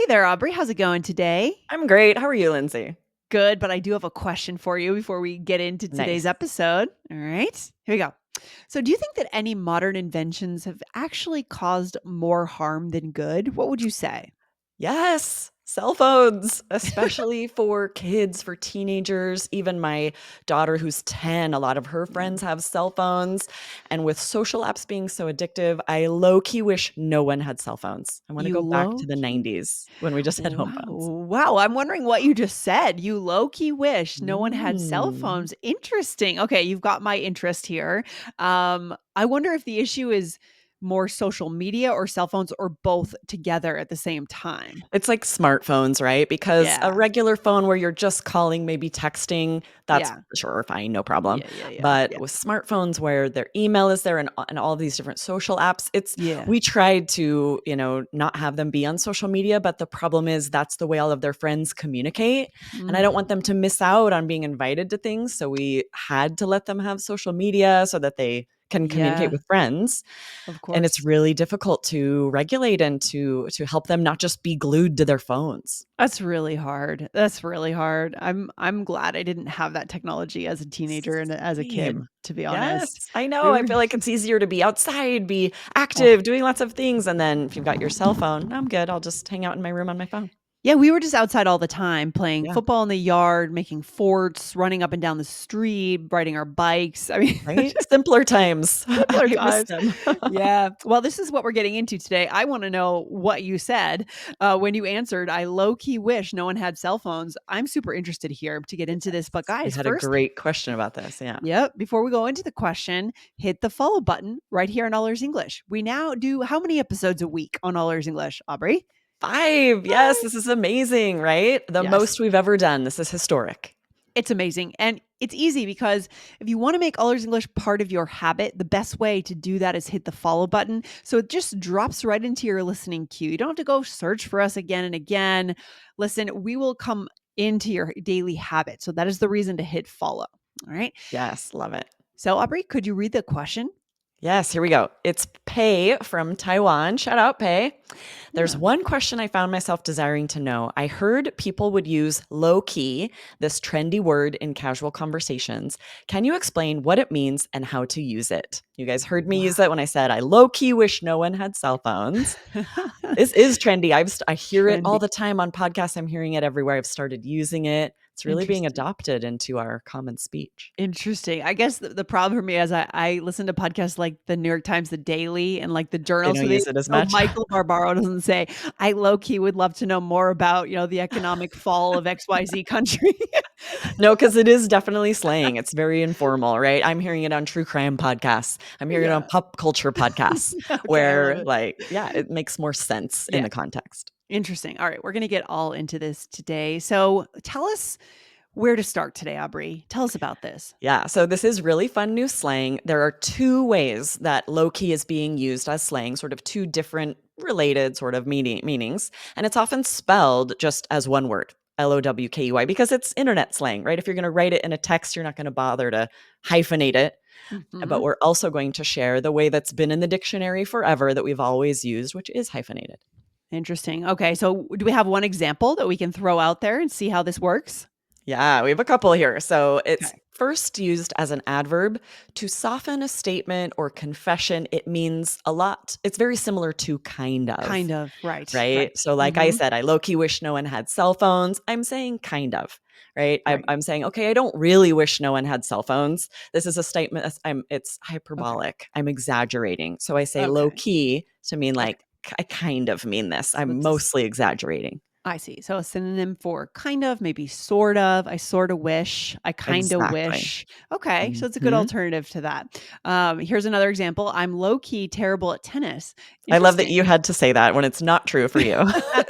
there, Aubrey. How's it going today? I'm great. How are you, Lindsay? Good, but I do have a question for you before we get into today's Nice. episode. All right, here we go. So, do you think that any modern inventions have actually caused more harm than good? What would you say? Yes, cell phones, especially for kids, for teenagers. Even my daughter, who's 10, a lot of her Yeah. friends have cell phones. And with social apps being so addictive, I low key wish no one had cell phones. I want to You go back to low the key? 90s when we just had home Wow. phones. Wow. I'm wondering what you just said. You low key wish no one had cell Mm. phones. Interesting. Okay. You've got my interest here. I wonder if the issue is more social media or cell phones or both together at the same time. It's like smartphones, right? Because a Yeah. regular phone where you're just calling, maybe texting, that's Yeah. sure fine, no problem. Yeah. But with smartphones where their email is there and all these different social apps, Yeah. we tried to, not have them be on social media, but the problem is that's the way all of their friends communicate. And I Mm, don't want them to miss out on being invited to things. So we had to let them have social media so that they can communicate yeah, with friends, of and it's course. really difficult to regulate and to help them not just be glued to their phones. That's really hard. That's really hard. I'm glad I didn't have that technology as a teenager and as a kid, Same. to be honest. Yes, I We know. I were feel like it's easier to be outside, be oh, active, doing lots of things, and then if you've got your cell phone, I'm good. I'll just hang out in my room on my phone. yeah, we were just outside all the time playing Yeah, football in the yard, making forts, running up and down the street, riding our bikes. I mean, right? Simpler times. simpler I miss times. them. Yeah. Well, this is what we're getting into today. I want to know what you said when you answered. I low key wish no one had cell phones. I'm super interested here to get into this. But We guys, had a first, great question about this. Yeah. yep, before we go into the question, hit the follow button right here on All Ears English. We now do how many episodes a week on All Ears English, Aubrey? 5. Yes, this is amazing, right? The Yes. most we've ever done. This is historic. It's amazing. And it's easy because if you want to make All Ears English part of your habit, the best way to do that is hit the follow button. So it just drops right into your listening queue. You don't have to go search for us again and again. Listen, we will come into your daily habit. So that is the reason to hit follow. All right. Yes, love it. So, Aubrey, could you read the question? Yes, here we go. It's Pei from Taiwan. Shout out, Pei. There's Yeah. one question I found myself desiring to know. I heard people would use low key, this trendy word in casual conversations. Can you explain what it means and how to use it? You guys heard me use Wow. it when I said I low key wish no one had cell phones. This is trendy. I hear it Trendy. all the time on podcasts. I'm hearing it everywhere. I've started using it. It's really being Interesting. adopted into our common speech. Interesting. I guess the problem for me is I listen to podcasts like the New York Times, the Daily, and like the They Journal. don't So they use it as so much. Michael Barbaro doesn't say, I low key would love to know more about, the economic fall of XYZ country. No, because it is definitely slang. It's very informal, right? I'm hearing it on true crime podcasts. I'm hearing it on Yeah. pop culture podcasts Okay, I love where, it. like, yeah, it makes more sense in Yeah. the context. Interesting. All right, we're gonna get all into this today. So tell us where to start today, Aubrey. Tell us about this. Yeah, so this is really fun new slang. There are two ways that low key is being used as slang, sort of two different related sort of meanings. And it's often spelled just as one word, Lowkey, because it's internet slang, right? If you're going to write it in a text, you're not going to bother to hyphenate it. But Mhm. we're also going to share the way that's been in the dictionary forever that we've always used, which is hyphenated. Interesting. Okay, so do we have one example that we can throw out there and see how this works? Yeah, we have a couple here. So it's Okay. first used as an adverb to soften a statement or confession. It means a lot. It's very similar to kind of, Kind of. Right. right? Right. So, like I Mhm. said, I low key wish no one had cell phones. I'm saying kind of, right? I'm, Right. I'm saying, okay, I don't really wish no one had cell phones. This is a statement. It's Okay. hyperbolic. I'm exaggerating. So I say low Okay. key to mean Okay. like, I kind of mean this. So I'm it's a s mostly exaggerating. I see. So a synonym for kind of, maybe sort of, I sorta wish, I kinda Exactly. wish. Okay, so it's a good Mhm. alternative to that. Here's another example. I'm low key terrible at tennis. I love that you Interesting. had to say that when it's not true for you.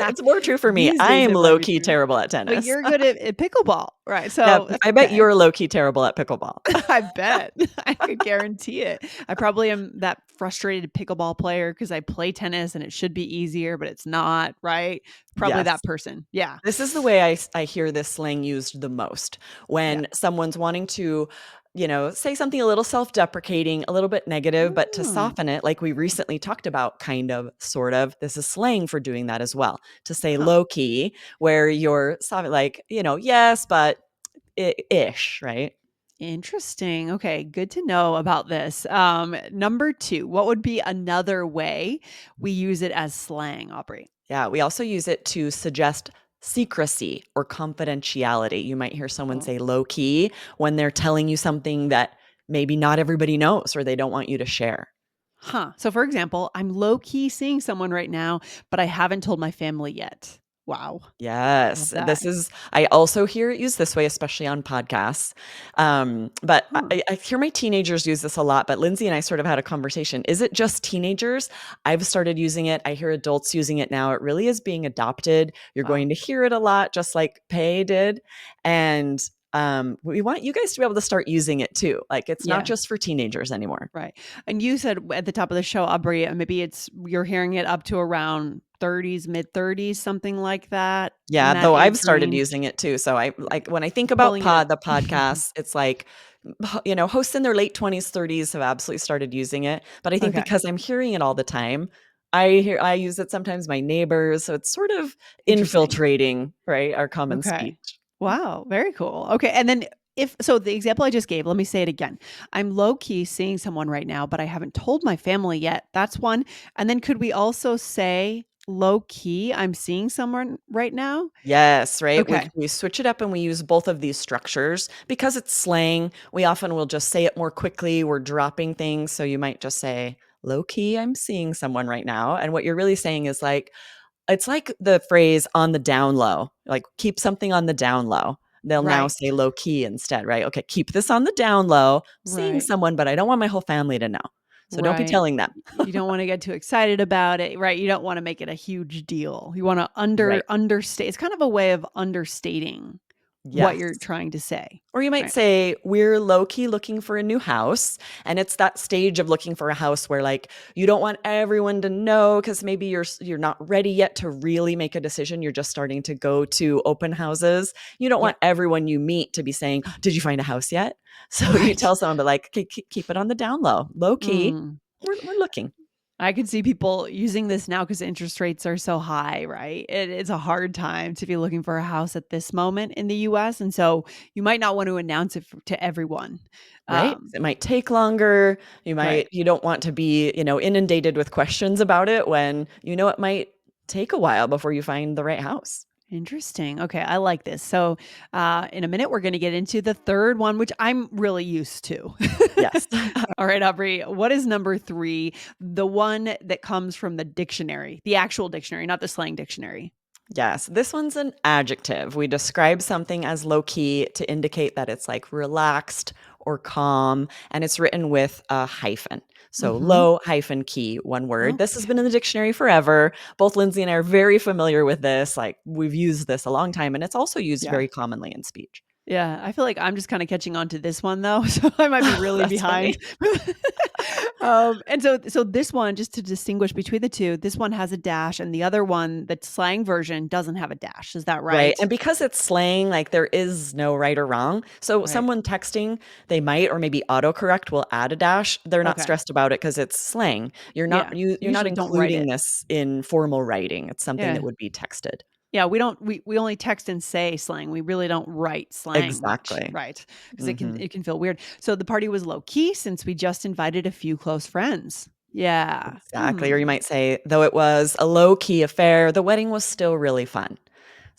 It's more true for me. These days, I'm it might low be key true. terrible at But tennis. you're good at pickleball, right? Yeah, So that's I bet okay. you're low key terrible at pickleball. I bet. I could guarantee it. I probably am that frustrated pickleball player because I play tennis and it should be easier, but it's not, right? Probably Yes. that person. Yeah. This is the way I hear this slang used the most Yeah. when someone's wanting to, say something a little self-deprecating, a little bit negative, but to Oh, soften it, like we recently talked about, kind of, sort of, this is slang for doing that as well. To say huh. low key, where you're soft, like, yes, but ish, right? Interesting. Okay, good to know about this. Number 2, what would be another way we use it as slang, Aubrey? Yeah, we also use it to suggest secrecy or confidentiality. You might hear someone Oh. say low key when they're telling you something that maybe not everybody knows or they don't want you to share. Huh. So, for example, I'm low key seeing someone right now, but I haven't told my family yet. Wow. Love Yes, that. this is I also hear it used this way, especially on podcasts. But Huh. I hear my teenagers use this a lot, but Lindsay and I sort of had a conversation. Is it just teenagers? I've started using it. I hear adults using it now. It really is being adopted. You're Wow. going to hear it a lot, just like Pay did. And we want you guys to be able to start using it too. Like it's not Yeah. just for teenagers anymore. Right. And you said at the top of the show, Aubrey, maybe you're hearing it up to around 30s, mid 30s, something like that in Yeah, that though age I've started range. using it too. So I like Right. when I think about Pulling it up. the podcast, it's like hosts in their late 20s, 30s have absolutely started using it. But I think Okay. because I'm hearing it all the time, I use it sometimes my neighbors, so it's sort of Interesting. infiltrating, right, our common Okay. speech. Wow, very cool. Okay, and then if so the example I just gave, let me say it again. I'm low key seeing someone right now, but I haven't told my family yet. That's one. And then could we also say low key, I'm seeing someone right now? Yes, right? We Okay. we switch it up and we use both of these structures. Because it's slang, we often will just say it more quickly. We're dropping things. So you might just say, low key, I'm seeing someone right now. And what you're really saying is like, it's like the phrase on the down low, like keep something on the down low. They'll now Right. say low key instead, right? Okay, keep this on the down low. Seeing Right. someone, but I don't want my whole family to know. So don't be Right. telling them. You don't wanna get too excited about it, right? You don't wanna make it a huge deal. You wanna Right. understate it's kind of a way of understating what you're Yes. trying to say, Or you might right? say, we're low key looking for a new house. And it's that stage of looking for a house where like you don't want everyone to know because maybe you're not ready yet to really make a decision. You're just starting to go to open houses. You don't Yeah. want everyone you meet to be saying, did you find a house yet? So you Right. tell someone, but like, keep it on the down low, low key. Mm. We're looking. I could see people using this now because interest rates are so high, right? It's a hard time to be looking for a house at this moment in the US, and so you might not want to announce it to everyone. Right? Um, It might take longer. right. You don't want to be, inundated with questions about it when it might take a while before you find the right house. Interesting. Okay, I like this. So, in a minute, we're gonna get into the third one, which I'm really used to. Yes. All right, Aubrey, what is number 3? The one that comes from the dictionary, the actual dictionary, not the slang dictionary. Yes, this one's an adjective. We describe something as low key to indicate that it's like relaxed or calm, and it's written with a hyphen. So Mhm. low hyphen key, one word. This has Okay. been in the dictionary forever. Both Lindsay and I are very familiar with this. Like we've used this a long time, and it's also used Yeah. very commonly in speech. Yeah, I feel like I'm just kinda catching on to this one though, so I might be really That's funny. behind. And so this one, just to distinguish between the 2, this one has a dash and the other one, the slang version, doesn't have a dash. Is that Right, right? and because it's slang, like, there is no right or wrong. So Right. someone texting, they might or maybe autocorrect will add a dash. They're not Okay. stressed about it because it's slang. Yeah. You're not Usually don't write including it. this in formal writing. It's something that Yeah. would be texted. Yeah, we only text and say slang. We really don't write slang much, Exactly. right? Because Mhm. it can feel weird. So the party was low key since we just invited a few close friends. Yeah. Exactly, or you Hmm. might say, "Though it was a low-key affair, the wedding was still really fun."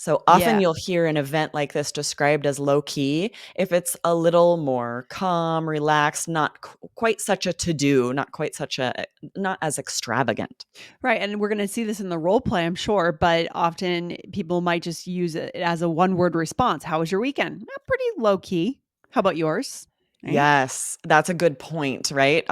So often Yeah. you'll hear an event like this described as low-key if it's a little more calm, relaxed, not quite such a to-do, not as extravagant. Right, and we're gonna see this in the role play, I'm sure, but often people might just use it as a one-word response. "How was your weekend?" Pretty low key. How about yours?" Right? Yes, that's a good point, right?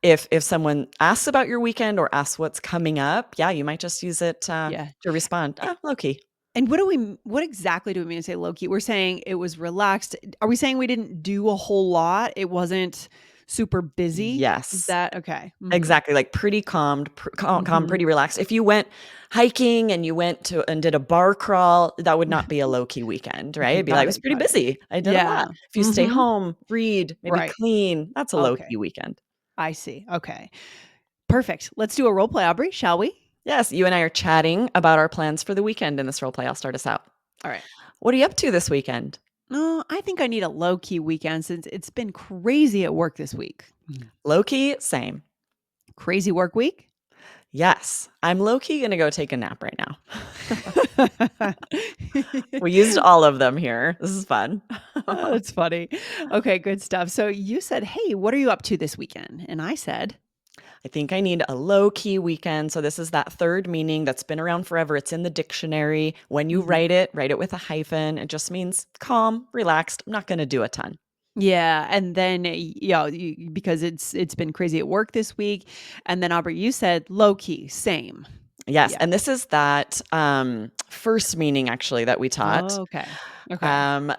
If someone asks about your weekend or asks what's coming up, yeah, you might just use it, Yeah. to respond, A low-key." and what exactly do we mean to say low key? We're saying it was relaxed. Are we saying we didn't do a whole lot? It wasn't super busy. Is Yes. that okay? Exactly, like pretty calmed, calm, Mhm. pretty relaxed. If you went hiking and you went to and did a bar crawl, that would not be a low-key weekend, right? Okay, It'd be like, "It got was it, pretty got it. busy. I did a lot." Yeah. If you stay Mhm. home, read, maybe Right. clean, that's a Okay. low-key weekend. I see. Okay. Perfect. Let's do a role play, Aubrey, shall we? Yes, you and I are chatting about our plans for the weekend in this role play. I'll start us out. All right. What are you up to this weekend? No, I think I need a low key weekend since it's been crazy at work this week. Low-key, same. Crazy work week? Yes, I'm low-key gonna go take a nap right now. Oh, We used all of them here. This is fun. that's funny. Okay, good stuff. So you said, "Hey, what are you up to this weekend?" And I said, I think I need a low key weekend. So, this is that third meaning that's been around forever. It's in the dictionary. When you mhm. write it with a hyphen. It just means calm, relaxed. I'm not going to do a ton. Yeah, and then because it's been crazy at work this week, and then Aubrey, you said low key, same. Yes. Yeah. And this is that first meaning actually that we taught. Oh, okay. Okay.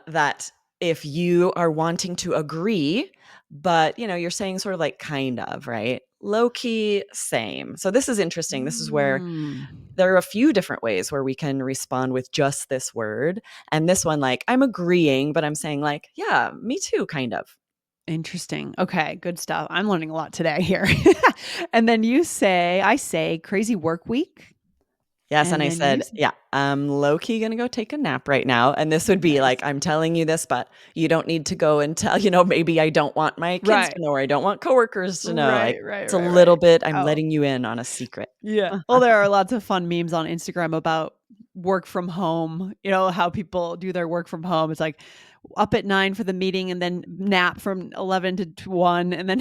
That if you are wanting to agree, but you're saying sort of like kind of, right? Low key, same. So, this is interesting. This is where Mm. there are a few different ways where we can respond with just this word. And this one, like, I'm agreeing, but I'm saying, like, yeah, me too, kind of. Interesting. Okay, good stuff. I'm learning a lot today here. And then I say crazy work week, Yes. And and I then you said, said yeah, I'm low key going to go take a nap right now. And this would be like, nice. I'm telling you this, but you don't need to go and tell, maybe I don't want my kids Right. to know, or I don't want coworkers to know. Like, Right, right, it's a right, little right. bit, I'm Oh, letting you in on a secret. yeah. Well, there are lots of fun memes on Instagram about work from home, how people do their work from home. It's like up at 9 for the meeting and then nap from 11 to 1 and then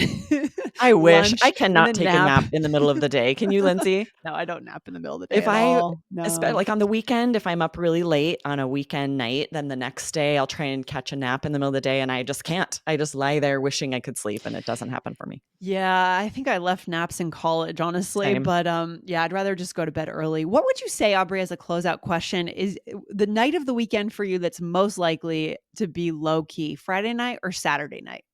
I wish I lunch and cannot then take a nap. nap in the middle of the day. Can you, Lindsay? No, I don't nap in the middle of the day If at I all. No. like, on the weekend, if I'm up really late on a weekend night, then the next day I'll try and catch a nap in the middle of the day, and I just can't. I just lie there wishing I could sleep, and it doesn't happen for me. Yeah, I think I left naps in college, honestly, Same. but, yeah, I'd rather just go to bed early. What would you say, Aubrey, as a closeout question, is the night of the weekend for you that's most likely to be low key, Friday night or Saturday night?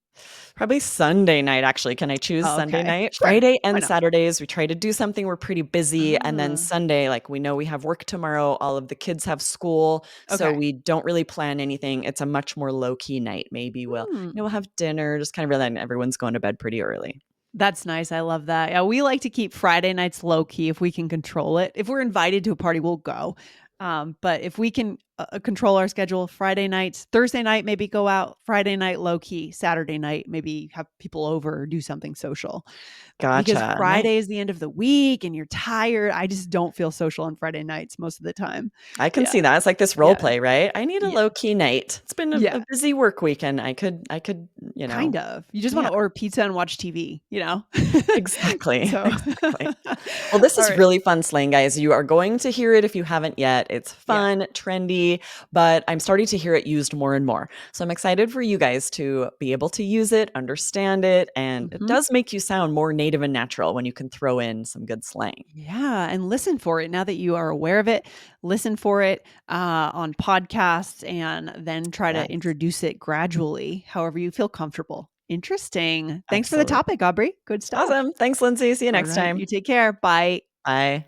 Probably Sunday night, actually. Can I choose Oh, Sunday okay. night? Sure. Friday Why and not? Saturdays, we try to do something, we're pretty busy, and then Ah, Sunday, like, we know we have work tomorrow, all of the kids have school, so okay. we don't really plan anything. It's a much more low-key night. Maybe Hmm. we'll have dinner, just kind of really, and everyone's going to bed pretty early. That's nice, I love that. Yeah, we like to keep Friday nights low key if we can control it. If we're invited to a party, we'll go. But if we can, control our schedule, Friday nights Thursday night, maybe go out, Friday night low key, Saturday night, maybe have people over or do something social. Because Gotcha. Nice. Friday is the end of the week and you're tired. I just don't feel social on Friday nights most of the time. I can Yeah, see that. It's like this role yeah, play, right? I need a yeah, low key night. It's been a yeah. busy work weekend. I could, Kind of. You just yeah, wanna order pizza and watch TV, you know? exactly. So Exactly. Well, this all is right. really fun slang, guys. You are going to hear it if you haven't yet. It's Yeah. fun, trendy, but I'm starting to hear it used more and more. So I'm excited for you guys to be able to use it, understand it, and it Mhm. does make you sound more native and natural when you can throw in some good slang. Yeah, and listen for it now that you are aware of it. Listen for it, on podcasts and then try to Yes, introduce it gradually, however you feel comfortable. Interesting. Thanks for the absolutely. topic, Aubrey. Good stuff. Awesome. Thanks, Lindsay. See you All next right. time. You take care. Bye. Bye.